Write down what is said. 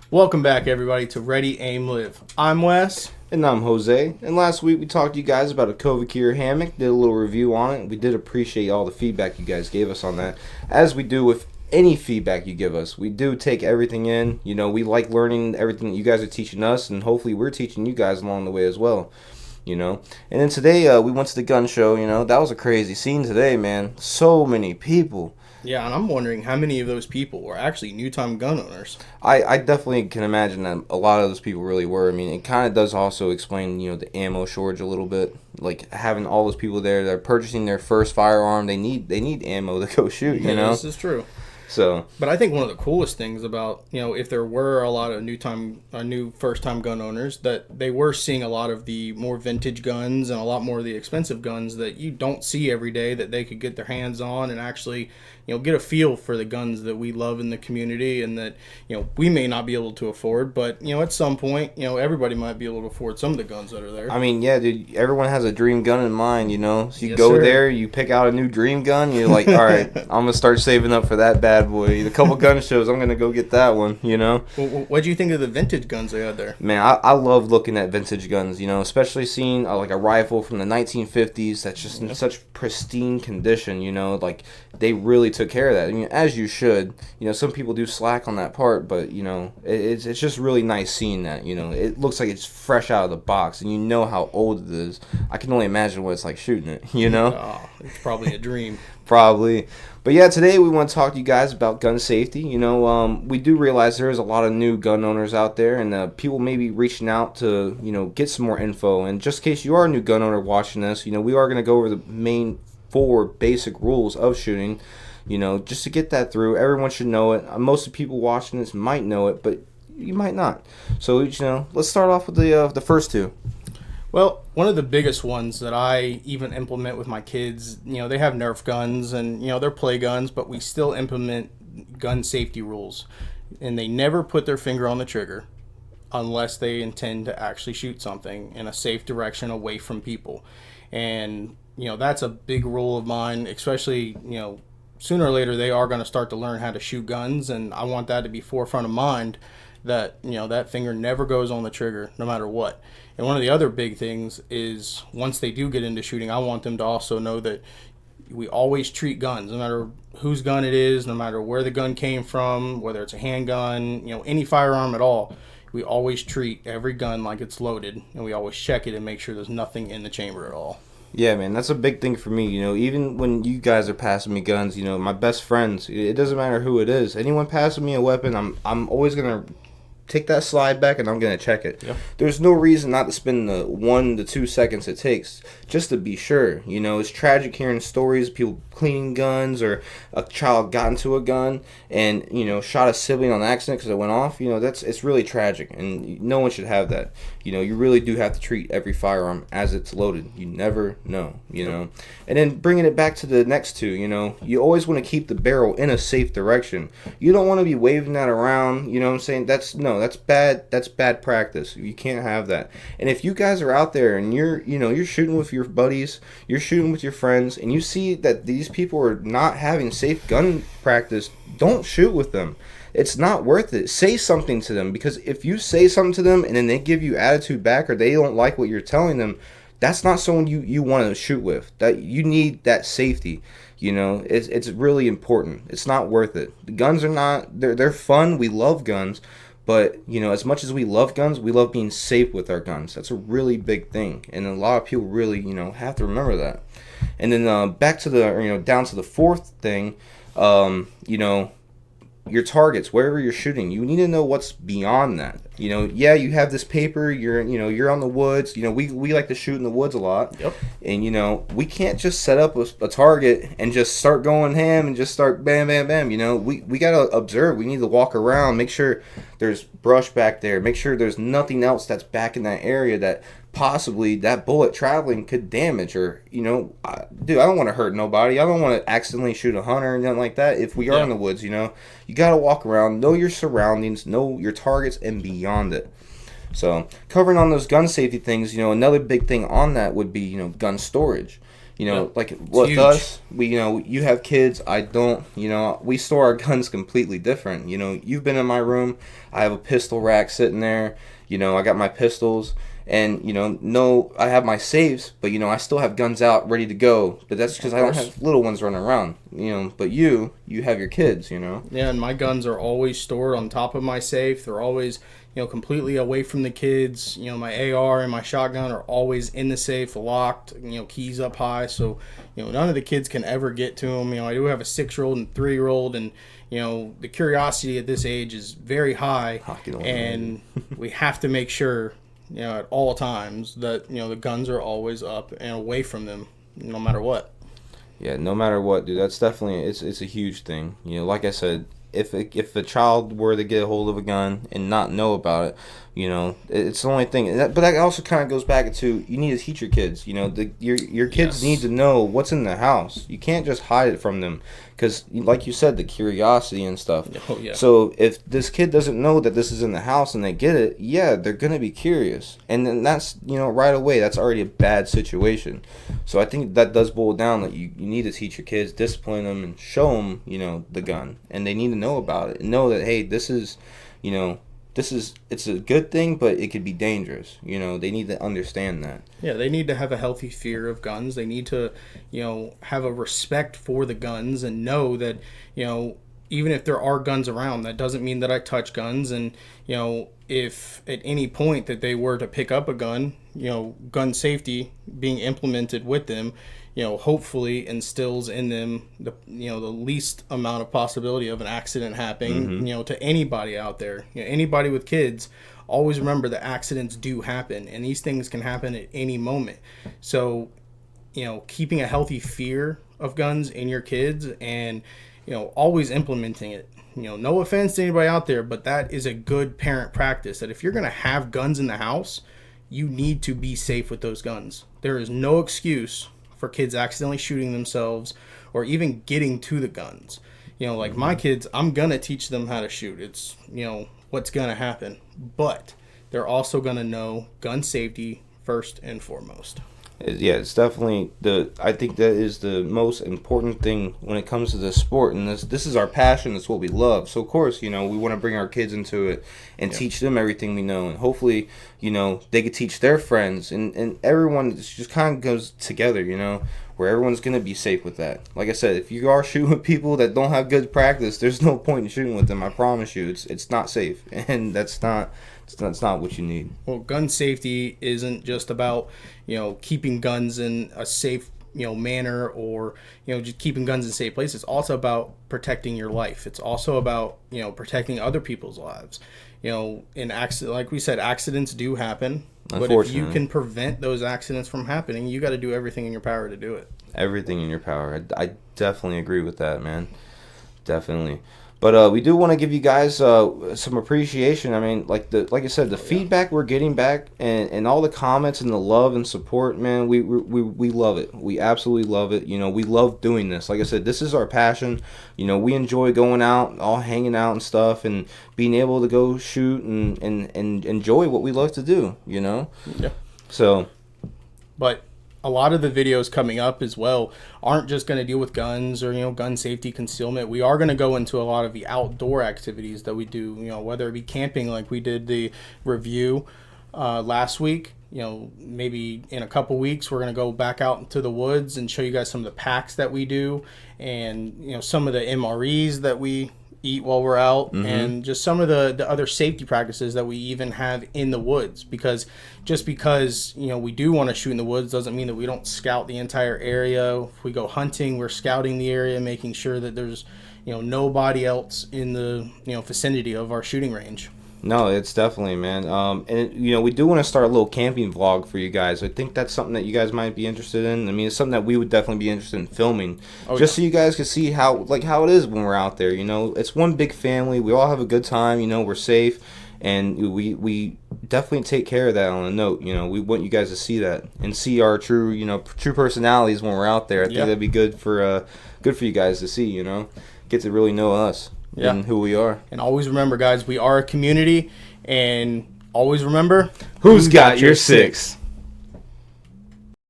Welcome back, everybody, to Ready, Aim, Live. I'm Wes. And I'm Jose. And last week we talked to you guys about a Kovacure hammock, did a little review on it. We did appreciate all the feedback you guys gave us on that. As we do with any feedback you give us, we do take everything in. You know, we like learning everything that you guys are teaching us, and hopefully we're teaching you guys along the way as well. You know, and then today we went to the gun show. You know, that was a crazy scene today, man. So many people. Yeah, and I'm wondering how many of those people were actually new-time gun owners. I definitely can imagine that a lot of those people really were. I mean, it kind of does also explain, you know, the ammo shortage a little bit. Like having all those people there that are purchasing their first firearm, they need ammo to go shoot. You know, This is true. so But I think one of the coolest things about, if there were a lot of new first-time gun owners, that they were seeing a lot of the more vintage guns and a lot more of the expensive guns that you don't see every day that they could get their hands on and actually, get a feel for the guns that we love in the community and that, we may not be able to afford, but, at some point, everybody might be able to afford some of the guns that are there. I mean, yeah, dude, everyone has a dream gun in mind, you know. So you Yes, go sir. there, you pick out a new dream gun, you're like, all right, I'm gonna start saving up for that bad boy. The couple gun shows, I'm gonna go get that one, you know. What do you think of the vintage guns they had there? Man, I love looking at vintage guns, you know, especially seeing like a rifle from the 1950s that's just in such pristine condition, you know, like they really took care of that. I mean, as you should. You know, some people do slack on that part, but, you know, it's just really nice seeing that, you know. It looks like it's fresh out of the box, and you know how old it is. I can only imagine what it's like shooting it, you know? Oh, it's probably a dream. Probably. But yeah, today we want to talk to you guys about gun safety. You know, we do realize there is a lot of new gun owners out there, and people may be reaching out to, you know, get some more info. And just in case you are a new gun owner watching this, you know, we are going to go over the main 4 basic rules of shooting, you know, just to get that through. Everyone should know it. Most of the people watching this might know it, but you might not. So, you know, let's start off with the first 2. Well, one of the biggest ones that I even implement with my kids, they have Nerf guns and, they're play guns, but we still implement gun safety rules. And they never put their finger on the trigger unless they intend to actually shoot something in a safe direction away from people. And, that's a big rule of mine, especially, sooner or later they are going to start to learn how to shoot guns. And I want that to be forefront of mind that, that finger never goes on the trigger no matter what. And one of the other big things is once they do get into shooting, I want them to also know that we always treat guns, no matter whose gun it is, no matter where the gun came from, whether it's a handgun, any firearm at all. We always treat every gun like it's loaded, and we always check it and make sure there's nothing in the chamber at all. Yeah, man, that's a big thing for me. You know, even when you guys are passing me guns, you know, my best friends, it doesn't matter who it is. Anyone passing me a weapon, I'm always gonna take that slide back and I'm gonna check it. Yeah. There's no reason not to spend the 1 to 2 seconds it takes just to be sure. You know, it's tragic hearing stories of people cleaning guns, or a child got into a gun and, you know, shot a sibling on accident because it went off. You know, it's really tragic, and no one should have that. You know, you really do have to treat every firearm as it's loaded. You never know, you know. And then bringing it back to the next 2, you know, you always want to keep the barrel in a safe direction. You don't want to be waving that around, you know what I'm saying? That's bad. That's bad practice. You can't have that. And if you guys are out there and you're shooting with your buddies, you're shooting with your friends, and you see that these people are not having safe gun practice, don't shoot with them. It's not worth it. Say something to them, because if you say something to them and then they give you attitude back, or they don't like what you're telling them, that's not someone you want to shoot with. That you need that safety. You know, it's really important. It's not worth it. The guns are not, they're fun. We love guns. But, you know, as much as we love guns, we love being safe with our guns. That's a really big thing. And a lot of people really, you know, have to remember that. And then back to down to the 4th thing, you know, your targets, wherever you're shooting, you need to know what's beyond that. You know, yeah, you have this paper, you're on the woods. You know, we like to shoot in the woods a lot. Yep. And, you know, we can't just set up a target and just start going ham and just start bam, bam, bam. You know, we got to observe. We need to walk around, make sure there's brush back there, make sure there's nothing else that's back in that area that possibly that bullet traveling could damage. Or, you know, dude, I don't want to hurt nobody. I don't want to accidentally shoot a hunter or anything like that. If we are in the woods, you know, you got to walk around, know your surroundings, know your targets, and beyond it. So covering on those gun safety things, you know, another big thing on that would be, you know, gun storage. You know, Yeah. like with huge. us, you have kids. I don't. We store our guns completely different. You've been in my room. I have a pistol rack sitting there. I got my pistols, and no, I have my safes, but I still have guns out ready to go. But that's because Of I don't course. have little ones running around. But you have your kids. Yeah, and my guns are always stored on top of my safe. They're always, completely away from the kids. My AR and my shotgun are always in the safe, locked, keys up high. So, none of the kids can ever get to them. I do have a 6-year-old and 3-year-old, and, the curiosity at this age is very high. Hockey don't And we have to make sure, at all times that, the guns are always up and away from them, no matter what. Yeah, no matter what, dude, that's definitely it's a huge thing. Like I said, if a child were to get a hold of a gun and not know about it, it's the only thing. But that also kind of goes back to you need to teach your kids. Your kids Yes. need to know what's in the house. You can't just hide it from them because, like you said, the curiosity and stuff. Oh, yeah. So if this kid doesn't know that this is in the house and they get it, yeah, they're gonna be curious, and then that's right away that's already a bad situation. So I think that does boil down that you need to teach your kids, discipline them, and show them the gun, and they need to know about it and know that hey, this is it's a good thing, but it could be dangerous. They need to understand that. Yeah, they need to have a healthy fear of guns. They need to, have a respect for the guns and know that, even if there are guns around, that doesn't mean that I touch guns. And, if at any point that they were to pick up a gun, gun safety being implemented with them, hopefully instills in them the least amount of possibility of an accident happening, to anybody out there. Anybody with kids, always remember that accidents do happen, and these things can happen at any moment. So, keeping a healthy fear of guns in your kids and, always implementing it. No offense to anybody out there, but that is a good parent practice, that if you're going to have guns in the house, you need to be safe with those guns. There is no excuse for kids accidentally shooting themselves or even getting to the guns. Like my kids, I'm going to teach them how to shoot. It's, what's going to happen. But they're also going to know gun safety first and foremost. Yeah, it's definitely I think that is the most important thing when it comes to this sport, and this is our passion. It's what we love. So of course, we want to bring our kids into it and teach them everything we know, and hopefully, they could teach their friends, and everyone just kind of goes together, where everyone's gonna be safe with that. Like I said, if you are shooting with people that don't have good practice, there's no point in shooting with them. I promise you, it's not safe, and that's not what you need. Well, gun safety isn't just about, keeping guns in a safe, manner, or, just keeping guns in safe places. It's also about protecting your life. It's also about, protecting other people's lives. In accident, like we said, accidents do happen. But if you can prevent those accidents from happening, you got to do everything in your power to do it. Everything in your power. I definitely agree with that, man. Definitely. But we do want to give you guys some appreciation. I mean, like I said, the feedback we're getting back and all the comments and the love and support, man, we love it. We absolutely love it. We love doing this. Like I said, this is our passion. We enjoy going out, all hanging out and stuff, and being able to go shoot and enjoy what we love to do, Yeah. So. But a lot of the videos coming up as well aren't just going to deal with guns or, gun safety, concealment. We are going to go into a lot of the outdoor activities that we do, whether it be camping like we did the review last week. Maybe in a couple weeks, we're going to go back out into the woods and show you guys some of the packs that we do and, some of the MREs that we eat while we're out, and just some of the other safety practices that we even have in the woods. Because just because we do want to shoot in the woods doesn't mean that we don't scout the entire area. If we go hunting, we're scouting the area, making sure that there's nobody else in the vicinity of our shooting range. No, it's definitely, man. And we do want to start a little camping vlog for you guys. I think that's something that you guys might be interested in. I mean, it's something that we would definitely be interested in filming, so you guys can see how it is when we're out there. It's one big family. We all have a good time. We're safe, and we definitely take care of that on a note. We want you guys to see that and see our true personalities when we're out there. I think that'd be good for you guys to see. Get to really know us. And who we are. And always remember, guys, we are a community, and always remember, who's got your six?